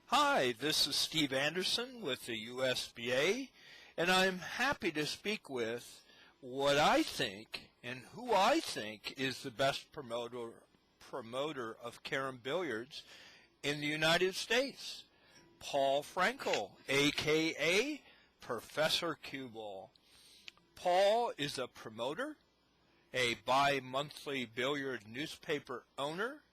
Hi, this is Steve Anderson with the USBA, and I'm happy to speak with what I think and who I think is the best promoter of carom billiards in the United States, Paul Frankel, aka Professor QBall. Paul is a promoter, a bi-monthly billiard newspaper owner,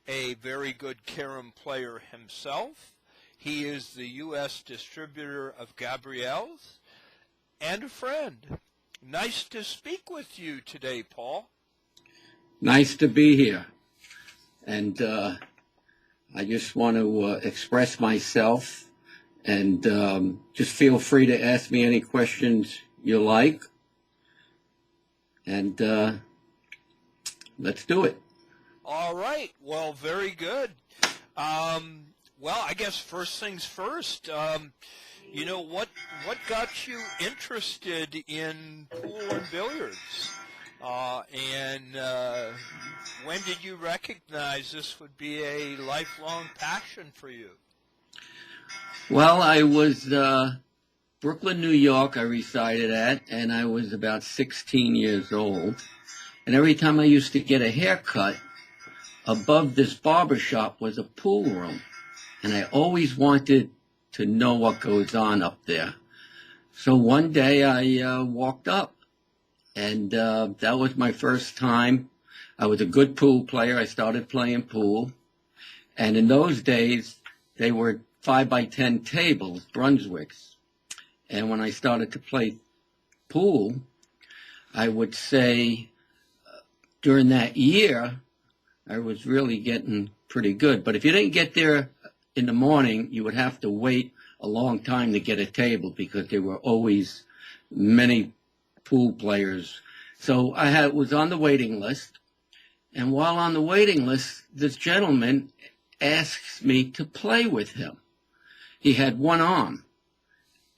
a very good carom player himself. He is the U.S. distributor of Gabrielle's and a friend. Nice to speak with you today, Paul. Nice to be here. And I just want to express myself and just feel free to ask me any questions you like. And let's do it. All right. Well, very good. Well, I guess first things first. What got you interested in pool and billiards? And when did you recognize this would be a lifelong passion for you? Well, I was Brooklyn, New York, I resided at, and I was about 16 years old. And every time I used to get a haircut, above this barber shop was a pool room. And I always wanted to know what goes on up there. So one day I walked up, and that was my first time. I was a good pool player. I started playing pool. And in those days, they were 5x10 tables, Brunswicks. And when I started to play pool, I would say during that year, I was really getting pretty good. But if you didn't get there in the morning, you would have to wait a long time to get a table because there were always many pool players. So I was on the waiting list. And while on the waiting list, this gentleman asks me to play with him. He had one arm,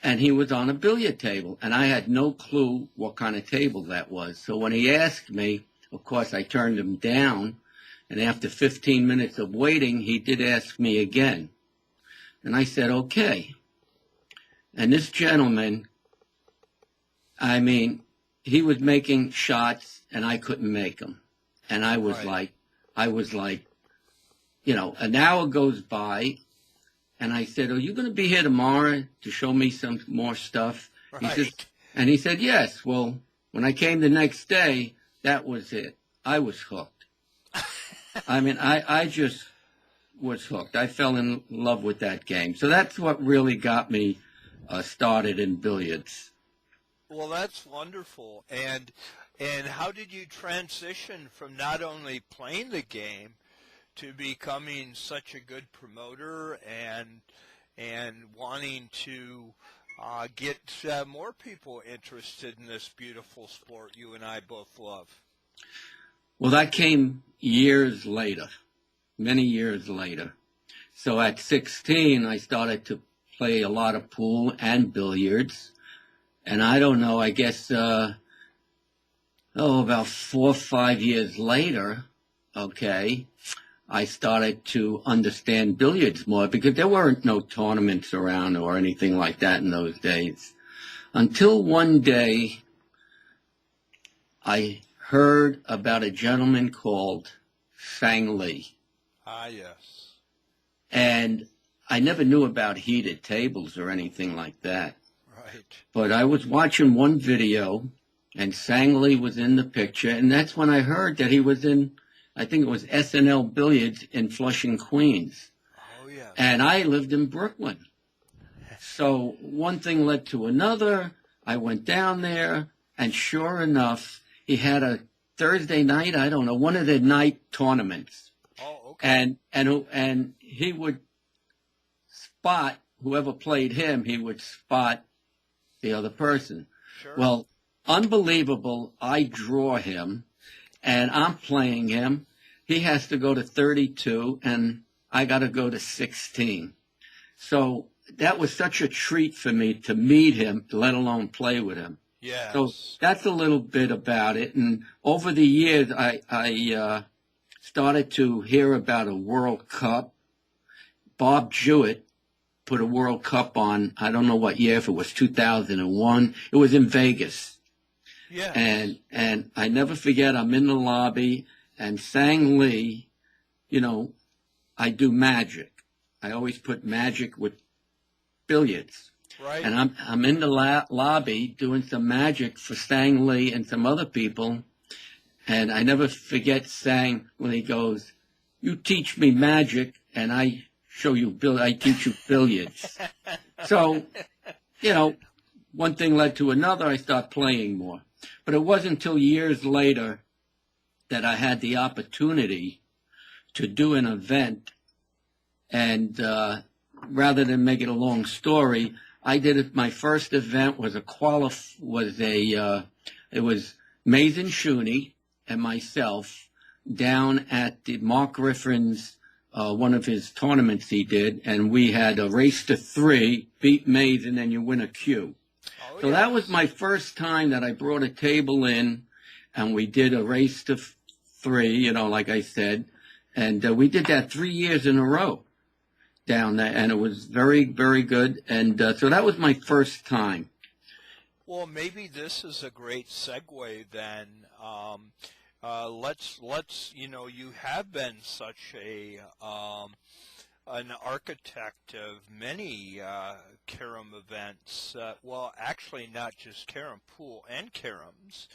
and he was on a billiard table, and I had no clue what kind of table that was. So when he asked me, of course, I turned him down, and after 15 minutes of waiting, he did ask me again. And I said, okay. And this gentleman, he was making shots, and I couldn't make them. And I was like, an hour goes by, and I said, are you going to be here tomorrow to show me some more stuff? Right. He said, yes. Well, when I came the next day, that was it. I was hooked. I just was hooked. I fell in love with that game. So that's what really got me started in billiards. Well, that's wonderful. And how did you transition from not only playing the game to becoming such a good promoter and wanting to get more people interested in this beautiful sport you and I both love? Well, that came years later, many years later. So at 16, I started to play a lot of pool and billiards. And I don't know, I guess, about 4 or 5 years later, I started to understand billiards more because there weren't no tournaments around or anything like that in those days. Until one day, I heard about a gentleman called Sang Lee. Ah, yes. And I never knew about heated tables or anything like that. Right. But I was watching one video, and Sang Lee was in the picture, and that's when I heard that he was in, I think it was SNL Billiards in Flushing, Queens. Oh, yeah. And I lived in Brooklyn. So one thing led to another. I went down there, and sure enough, he had a Thursday night, I don't know, one of the night tournaments. Oh, okay. And he would spot whoever played him, he would spot the other person. Sure. Well, unbelievable, I draw him, and I'm playing him. He has to go to 32, and I got to go to 16. So that was such a treat for me to meet him, let alone play with him. Yes. So that's a little bit about it. And over the years, I started to hear about a World Cup Bob Jewett put a World Cup on. I don't know what year, if it was 2001. It was in Vegas. Yeah. And I never forget, I'm in the lobby, and Sang Lee, you know, I do magic. I always put magic with billiards. Right. And I'm in the lobby doing some magic for Sang Lee and some other people. And I never forget Sang when he goes, "You teach me magic, and I show you I teach you billiards." So, you know, one thing led to another. I started playing more. But it wasn't until years later that I had the opportunity to do an event. And rather than make it a long story, I did it. My first event was it was Mays and Shooney and myself down at the Mark Griffin's, one of his tournaments he did, and we had a race to 3, beat Mays, and then you win a Q. So that was my first time that I brought a table in, and we did a race to 3, you know, like I said, and we did that 3 years in a row down there, and it was very, very good, and so that was my first time. Well, maybe this is a great segue then. Let's you know, you have been such an architect of many carom events. Well, actually, not just carom, pool and caroms.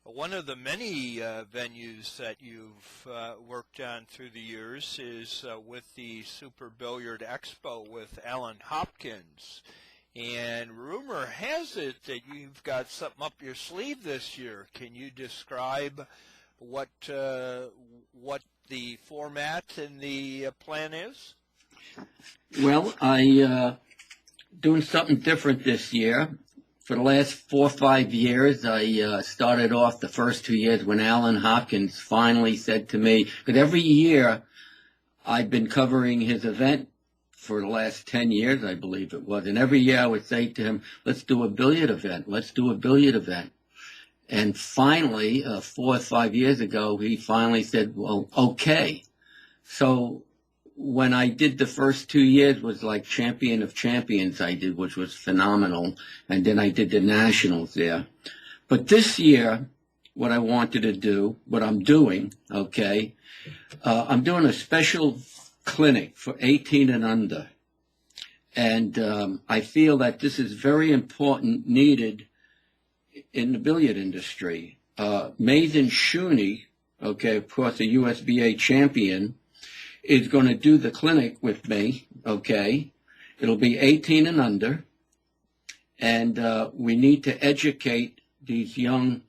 One of the many venues that you've worked on through the years is with the Super Billiard Expo with Alan Hopkins. And rumor has it that you've got something up your sleeve this year. Can you describe what the format and the plan is? Well, I doing something different this year. For the last 4 or 5 years, I started off the first 2 years when Alan Hopkins finally said to me, because every year I've been covering his event for the last 10 years, I believe it was. And every year I would say to him, let's do a billiard event. Let's do a billiard event. And finally, 4 or 5 years ago, he finally said, well, okay. So when I did the first 2 years was like Champion of Champions I did, which was phenomenal. And then I did the Nationals there. But this year, what I wanted to do, what I'm doing, okay, I'm doing a special clinic for 18 and under. And I feel that this is very important, needed in the billiard industry. Mays and Shooney, okay, of course, a USBA champion, is going to do the clinic with me, okay? It'll be 18 and under. And we need to educate these young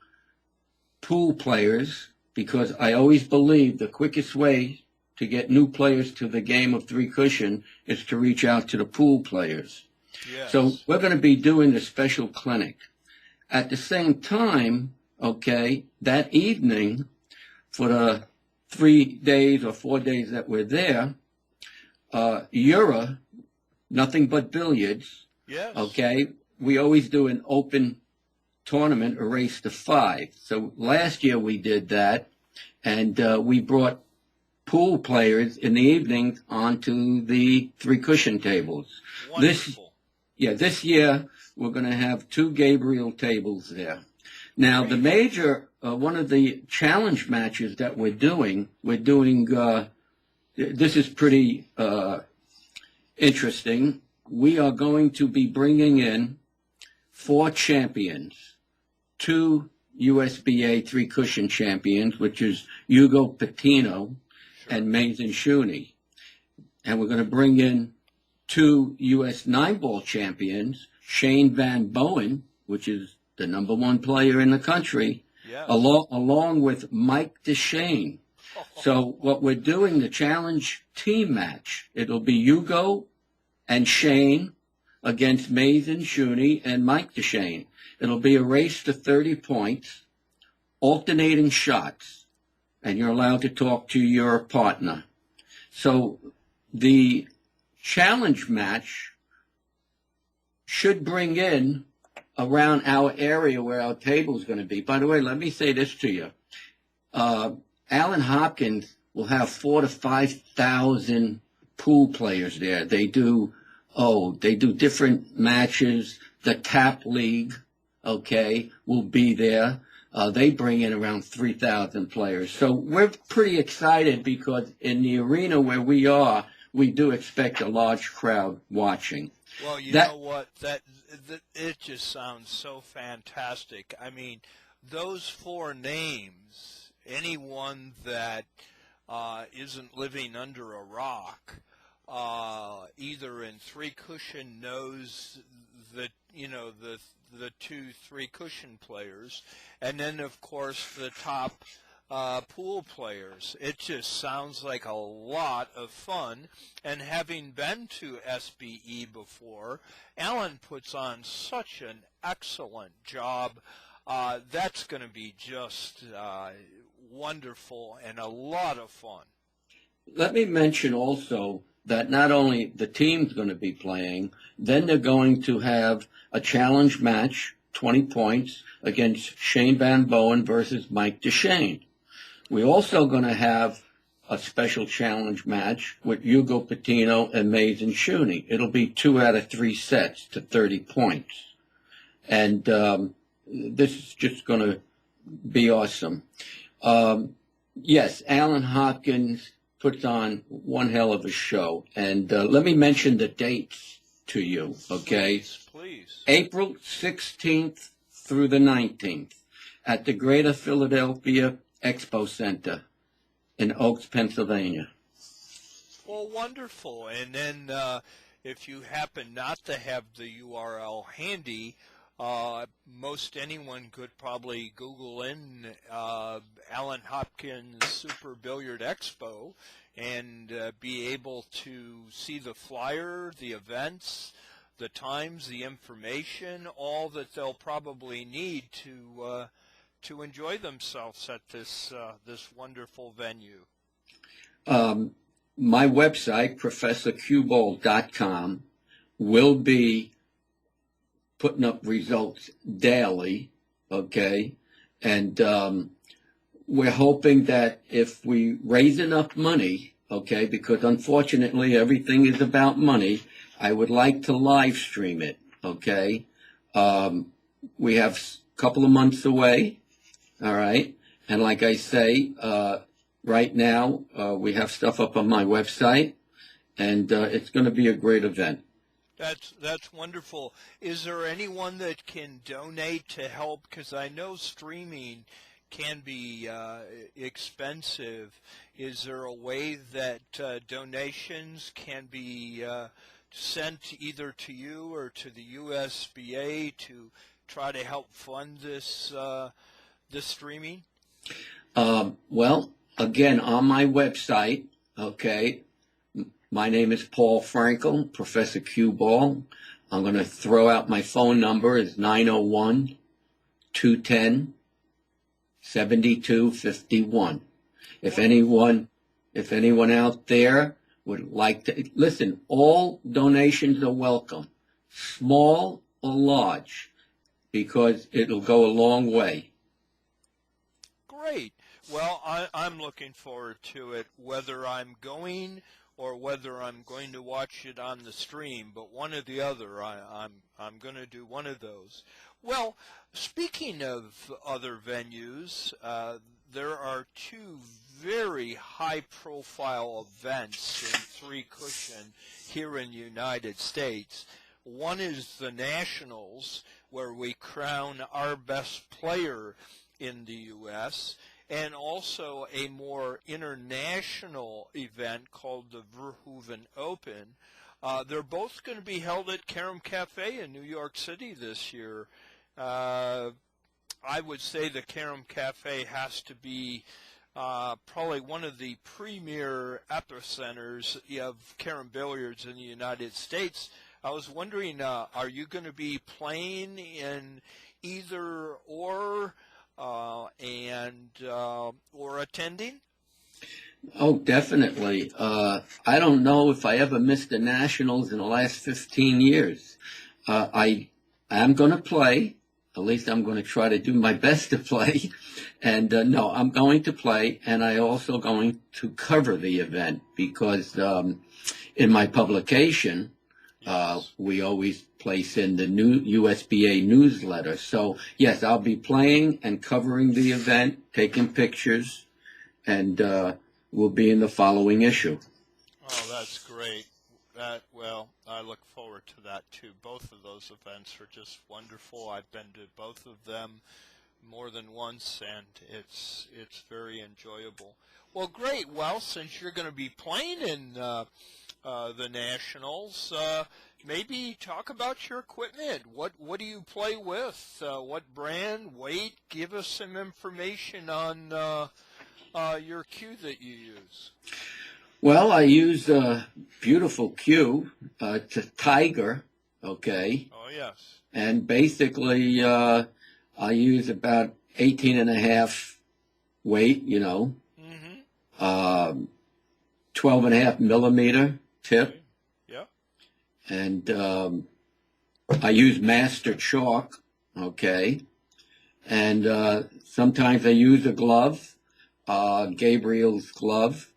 pool players, because I always believe the quickest way to get new players to the game of 3 cushion is to reach out to the pool players. Yes. So we're going to be doing the special clinic. At the same time, okay, that evening, for the 3 days or 4 days that we're there, Eura, nothing but billiards, yes. Okay, we always do an open tournament, a race to 5. So last year we did that, and we brought pool players in the evenings onto the 3 cushion tables. Wonderful. This year we're going to have 2 Gabriel tables there. Now, the major, one of the challenge matches that we're doing, this is pretty interesting. We are going to be bringing in 4 champions, 2 USBA 3 cushion champions, which is Hugo Patino and Mays and Shooney. And we're going to bring in 2 US 9-ball champions, Shane Van Bowen, which is the #1 player in the country, yes, along with Mike DeShane. So what we're doing, the challenge team match, it'll be Hugo and Shane against Mays and Shooney and Mike DeShane. It'll be a race to 30 points, alternating shots, and you're allowed to talk to your partner. So the challenge match should bring in around our area where our table is going to be. By the way, let me say this to you. Alan Hopkins will have 4,000 to 5,000 pool players there. They do different matches. The Tap League, okay, will be there. They bring in around 3,000 players. So we're pretty excited because in the arena where we are, we do expect a large crowd watching. Well, you know what? That it just sounds so fantastic. I mean, those four names, anyone that isn't living under a rock, either in three cushion knows that, you know, the 2-3 cushion players, and then of course the top pool players. It just sounds like a lot of fun, and having been to SBE before, Alan puts on such an excellent job. That's going to be just wonderful and a lot of fun. Let me mention also that not only the team's going to be playing, then they're going to have a challenge match, 20 points, against Shane Van Bowen versus Mike DeShane. We're also going to have a special challenge match with Hugo Patino and Mazen Shuney. It'll be 2 out of 3 sets to 30 points. And this is just going to be awesome. Yes, Alan Hopkins puts on one hell of a show. And let me mention the dates to you, okay? Please. April 16th through the 19th at the Greater Philadelphia Expo Center in Oaks, Pennsylvania. Well, wonderful. And then if you happen not to have the URL handy, most anyone could probably Google in Alan Hopkins Super Billiard Expo and be able to see the flyer, the events, the times, the information, all that they'll probably need to enjoy themselves at this wonderful venue. My website, ProfessorQBall.com, will be putting up results daily, okay? And we're hoping that if we raise enough money, okay, because unfortunately everything is about money, I would like to live stream it, okay? We have a couple of months away, all right? And like I say, right now we have stuff up on my website, and it's going to be a great event. That's wonderful. Is there anyone that can donate to help? Because I know streaming can be expensive. Is there a way that donations can be sent either to you or to the USBA to try to help fund this streaming? Well, again, on my website, okay, my name is Paul Frankel, Professor QBall. I'm going to throw out my phone number is 901-210-7251. If anyone out there would like to, listen, all donations are welcome, small or large, because it'll go a long way. Great. Well, I'm looking forward to it, whether I'm going or whether I'm going to watch it on the stream, but one or the other, I'm going to do one of those. Well, speaking of other venues, there are two very high-profile events in Three Cushion here in the United States. One is the Nationals, where we crown our best player in the U.S., and also a more international event called the Verhoeven Open. They're both going to be held at Karam Cafe in New York City this year. I would say the Karam Cafe has to be probably one of the premier epicenters of Karam billiards in the United States. I was wondering, are you going to be playing in either or or attending? Oh, definitely. I don't know if I ever missed the Nationals in the last 15 years. I am going to play. At least I'm going to try to do my best to play. And no, I'm going to play, and I also going to cover the event because in my publication, we always place in the new USBA newsletter. So yes, I'll be playing and covering the event, taking pictures, and will be in the following issue. Oh, that's great. Well, I look forward to that too. Both of those events are just wonderful. I've been to both of them more than once, and it's very enjoyable. Well, great. Well, since you're going to be playing in the Nationals, maybe talk about your equipment. What do you play with? What brand, weight? Give us some information on your cue that you use. Well, I use a beautiful cue, it's a Tiger, okay? Oh, yes. And basically, I use about 18 and a half weight, 12 and a half millimeter tip. Okay. Yeah. And I use Master Chalk, okay? And sometimes I use a glove, Gabriel's glove.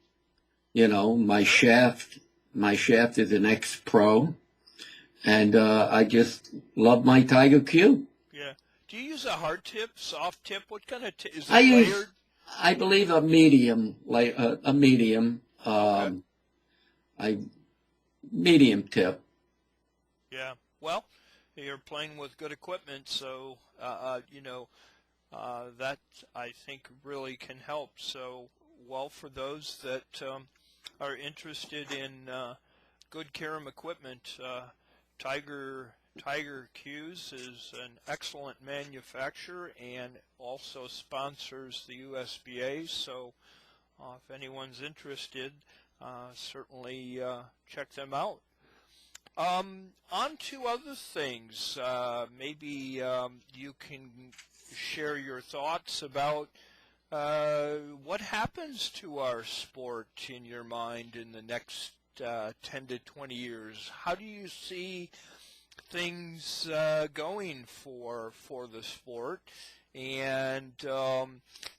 My shaft is an X-Pro, and I just love my Tiger Q. Yeah. Do you use a hard tip, soft tip? What kind of tip? Is it layered? I believe a medium, Okay. Medium tip. Yeah. Well, you're playing with good equipment, so that I think really can help. So, well, for those that are interested in good carom equipment, Tiger Cues is an excellent manufacturer and also sponsors the USBA. So, if anyone's interested, certainly check them out. On to other things. Maybe you can share your thoughts about what happens to our sport in your mind in the next 10 to 20 years. How do you see things going for the sport? And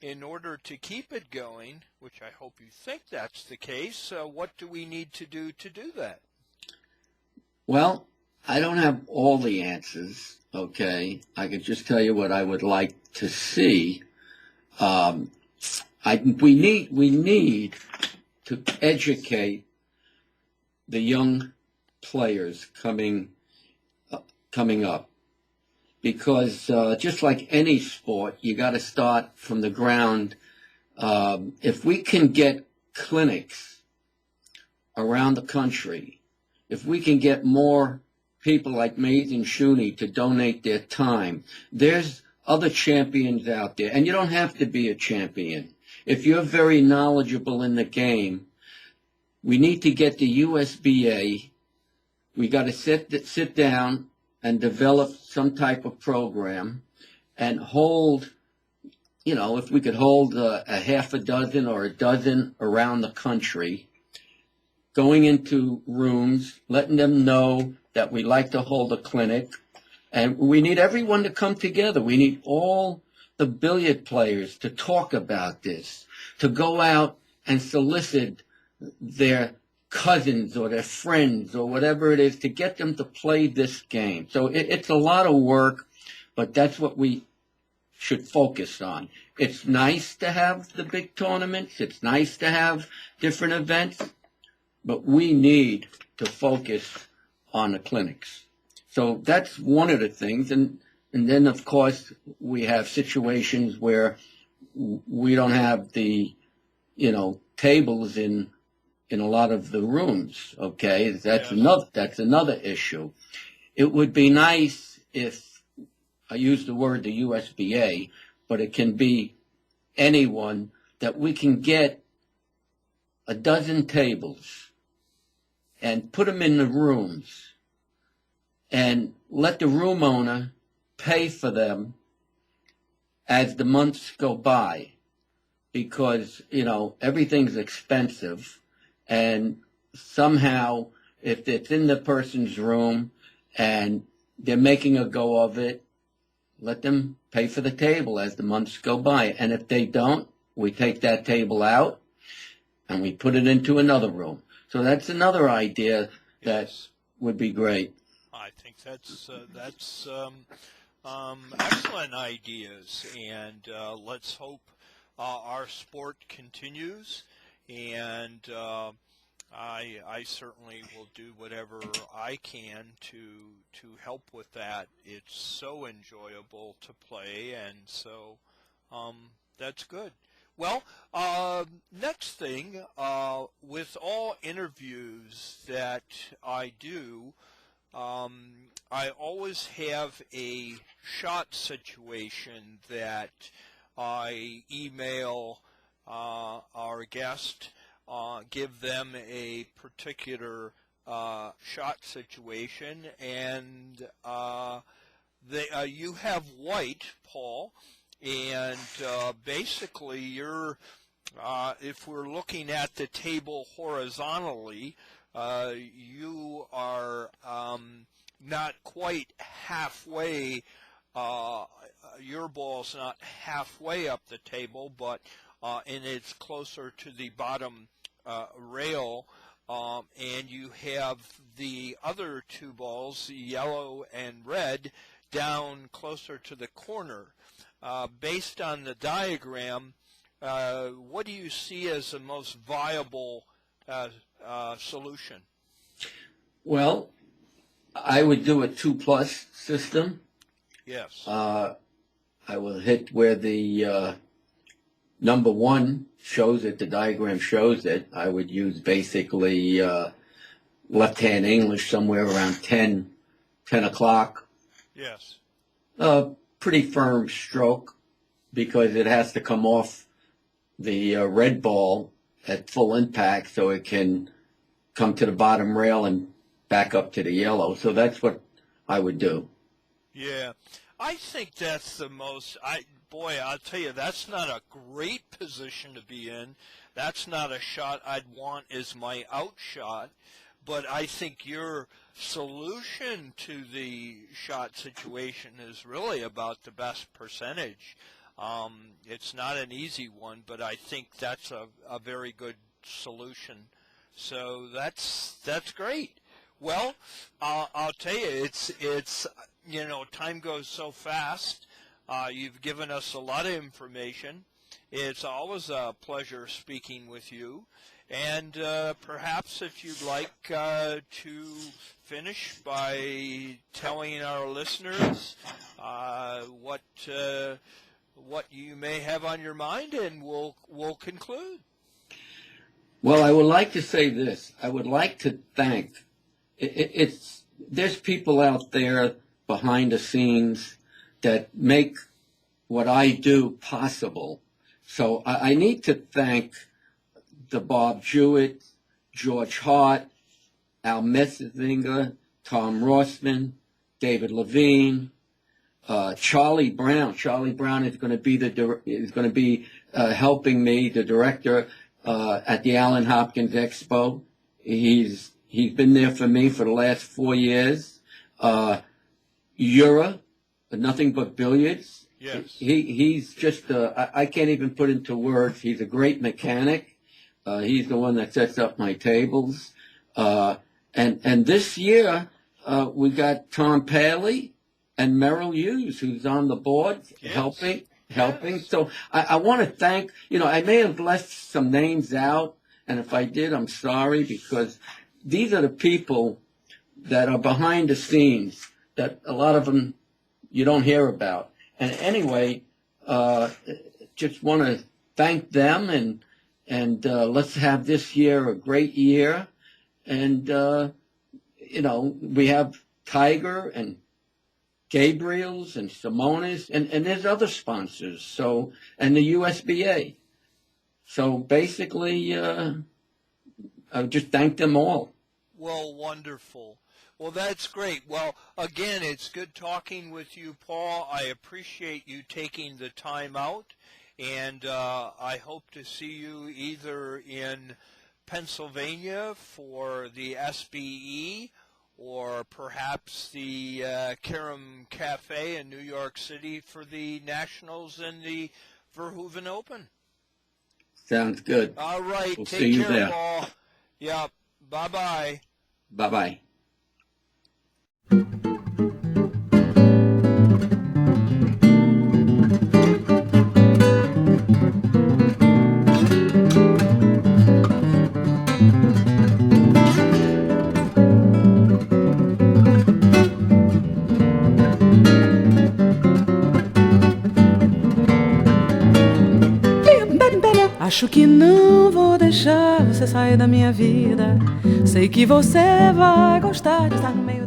in order to keep it going, which I hope you think that's the case, what do we need to do that? Well, I don't have all the answers, okay? I can just tell you what I would like to see. We need to educate the young players coming up, because just like any sport, you got to start from the ground. If we can get clinics around the country, if we can get more people like Mays and Shooney to donate their time, there's other champions out there, and you don't have to be a champion. If you're very knowledgeable in the game, we need to get the USBA. We got to sit down and develop some type of program and hold, if we could hold a half a dozen or a dozen around the country, going into rooms, letting them know that we like to hold a clinic. And we need everyone to come together. We need all the billiard players to talk about this, to go out and solicit their cousins or their friends or whatever it is to get them to play this game. So it's a lot of work, but that's what we should focus on. It's nice to have the big tournaments. It's nice to have different events, but we need to focus on the clinics. So that's one of the things. And then, of course, we have situations where we don't have the, tables in a lot of the rooms, okay? That's another issue. It would be nice if, I use the word the USBA, but it can be anyone, that we can get a dozen tables and put them in the rooms and let the room owner pay for them as the months go by, because, everything's expensive, and somehow if it's in the person's room and they're making a go of it, let them pay for the table as the months go by. And if they don't, we take that table out and we put it into another room. So that's another idea that Yes. would be great. I think that's excellent ideas, and let's hope our sport continues. And I certainly will do whatever I can to help with that. It's so enjoyable to play, and so that's good. Well, next thing, with all interviews that I do, I always have a shot situation that I email our guest, give them a particular shot situation, and you have white, Paul, and basically you're, if we're looking at the table horizontally, you are not quite halfway, your ball's not halfway up the table, but and it's closer to the bottom rail, and you have the other two balls, yellow and red, down closer to the corner. Based on the diagram, what do you see as the most viable solution? Well, I would do a 2+ system. Yes. I will hit where the number 1 shows it, the diagram shows it. I would use basically left-hand English somewhere around 10 o'clock. Yes. Pretty firm stroke because it has to come off the red ball at full impact so it can come to the bottom rail and back up to the yellow. So that's what I would do. Yeah. I think that's the most, I'll tell you, that's not a great position to be in. That's not a shot I'd want as my out shot. But I think your solution to the shot situation is really about the best percentage. It's not an easy one, but I think that's a very good solution. So that's great. Well, I'll tell you, it's time goes so fast. You've given us a lot of information. It's always a pleasure speaking with you. And perhaps if you'd like to finish by telling our listeners what you may have on your mind, and we'll conclude. Well, I would like to say this. I would like to thank. There's people out there behind the scenes that make what I do possible. So I need to thank the Bob Jewett, George Hart, Al Messinger, Tom Rossman, David Levine, Charlie Brown. Charlie Brown is going to be helping me, the director at the Allen Hopkins Expo. He's been there for me for the last 4 years. Ura, Nothing But Billiards. Yes. He's just I can't even put into words. He's a great mechanic. He's the one that sets up my tables. And this year, we got Tom Paley and Merrill Hughes, who's on the board, yes. helping. Yes. So I want to thank, I may have left some names out, and if I did, I'm sorry, because these are the people that are behind the scenes that a lot of them you don't hear about. And anyway, just want to thank them, and let's have this year a great year. And, we have Tiger and Gabriel's and Simone's, and there's other sponsors, so, and the USBA. So basically, I would just thank them all. Well, wonderful. Well, that's great. Well, again, it's good talking with you, Paul. I appreciate you taking the time out, and I hope to see you either in Pennsylvania for the SBE or perhaps the Karam Cafe in New York City for the Nationals and the Verhoeven Open. Sounds good. All right. We'll Take see you care, there. Paul. Yep. Bye-bye. Bye-bye. Acho que não vou deixar você sair da minha vida. Sei que você vai gostar de estar no meio